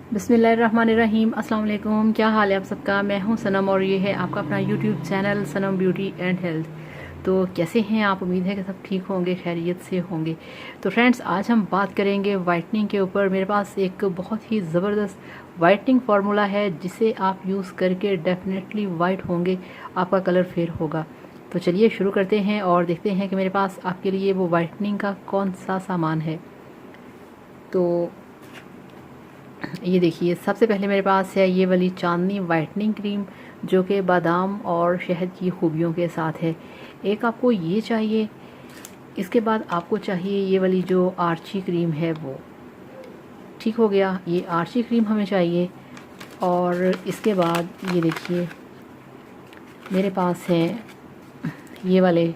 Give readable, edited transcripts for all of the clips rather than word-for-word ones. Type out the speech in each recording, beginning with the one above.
बिस्मिल्लाहिर्रहमानिर्रहीम। अस्सलाम वालेकुम। क्या हाल है आप सबका। मैं हूं सनम और ये है आपका अपना YouTube channel Sanam beauty and health. तो कैसे हैं आप। उम्मीद है कि सब ठीक होंगे, खैरियत से होंगे। तो फ्रेंड्स, आज हम बात करेंगे वाइटनिंग के ऊपर। मेरे पास एक बहुत ही ज़बरदस्त वाइटनिंग फार्मूला है जिसे आप यूज़ करके डेफिनेटली वाइट होंगे, आपका कलर फेयर होगा। तो चलिए शुरू करते हैं और देखते हैं कि मेरे पास आपके लिए वो वाइटनिंग का कौन सा सामान है। तो ये देखिए, सबसे पहले मेरे पास है ये वाली चांदनी वाइटनिंग क्रीम जो कि बादाम और शहद की खूबियों के साथ है। एक आपको ये चाहिए, इसके बाद आपको चाहिए ये वाली जो आर्ची क्रीम है वो। ठीक हो गया, ये आर्ची क्रीम हमें चाहिए। और इसके बाद ये देखिए मेरे पास है ये वाले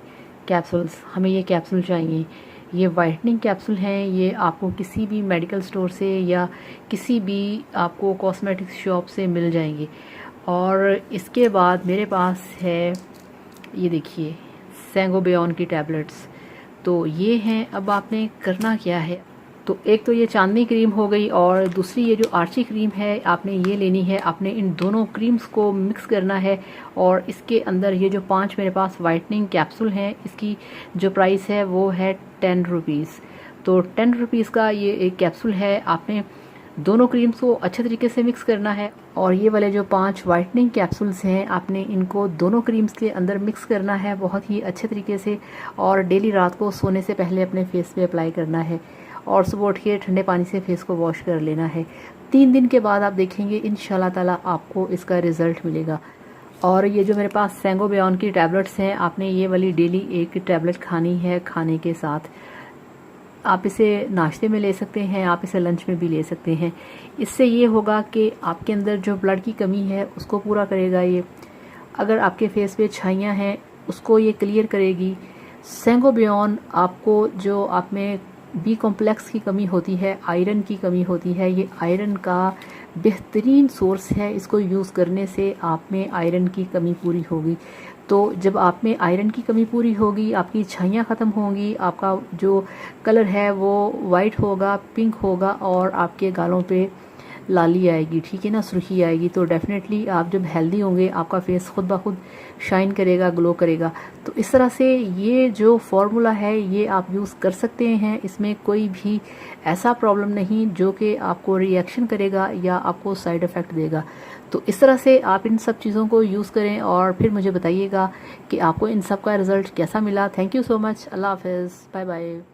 कैप्सूल्स। हमें ये कैप्सूल चाहिए। ये वाइटनिंग कैप्सूल हैं। ये आपको किसी भी मेडिकल स्टोर से या किसी भी आपको कॉस्मेटिक्स शॉप से मिल जाएंगे। और इसके बाद मेरे पास है ये देखिए सेंगोबियन की टैबलेट्स। तो ये हैं। अब आपने करना क्या है, तो एक तो ये चांदनी क्रीम हो गई और दूसरी ये जो आर्ची क्रीम है आपने ये लेनी है। आपने इन दोनों क्रीम्स को मिक्स करना है और इसके अंदर ये जो 5 मेरे पास वाइटनिंग कैप्सूल हैं, इसकी जो प्राइस है वो है 10 रुपीज़। तो 10 रुपीज़ का ये एक कैप्सूल है। आपने दोनों क्रीम्स को अच्छे तरीके से मिक्स करना है और ये वाले जो 5 वाइटनिंग कैप्सूल्स हैं आपने इनको दोनों क्रीम्स के अंदर मिक्स करना है बहुत ही अच्छे तरीके से। और डेली रात को सोने से पहले अपने फेस पे अप्लाई करना है और सुबह उठ के ठंडे पानी से फेस को वॉश कर लेना है। 3 दिन के बाद आप देखेंगे इंशाल्लाह ताला आपको इसका रिज़ल्ट मिलेगा। और ये जो मेरे पास सेंगोबियन की टैबलेट्स हैं, आपने ये वाली डेली एक टैबलेट खानी है खाने के साथ। आप इसे नाश्ते में ले सकते हैं, आप इसे लंच में भी ले सकते हैं। इससे ये होगा कि आपके अंदर जो ब्लड की कमी है उसको पूरा करेगा ये। अगर आपके फेस पे छाइयाँ हैं उसको ये क्लियर करेगी। सेंगोबियन आपको जो आप में बी कॉम्प्लेक्स की कमी होती है, आयरन की कमी होती है, ये आयरन का बेहतरीन सोर्स है। इसको यूज़ करने से आप में आयरन की कमी पूरी होगी। तो जब आप में आयरन की कमी पूरी होगी, आपकी छाइयाँ ख़त्म होंगी, आपका जो कलर है वो वाइट होगा, पिंक होगा और आपके गालों पे लाली आएगी, ठीक है ना, सुर्खी आएगी। तो डेफिनेटली आप जब हेल्दी होंगे आपका फेस खुद ब खुद शाइन करेगा, ग्लो करेगा। तो इस तरह से ये जो फार्मूला है ये आप यूज़ कर सकते हैं। इसमें कोई भी ऐसा प्रॉब्लम नहीं जो कि आपको रिएक्शन करेगा या आपको साइड इफ़ेक्ट देगा। तो इस तरह से आप इन सब चीज़ों को यूज़ करें और फिर मुझे बताइएगा कि आपको इन सब का रिज़ल्ट कैसा मिला। Thank you so much. अल्लाह हाफ़िज़। Bye bye.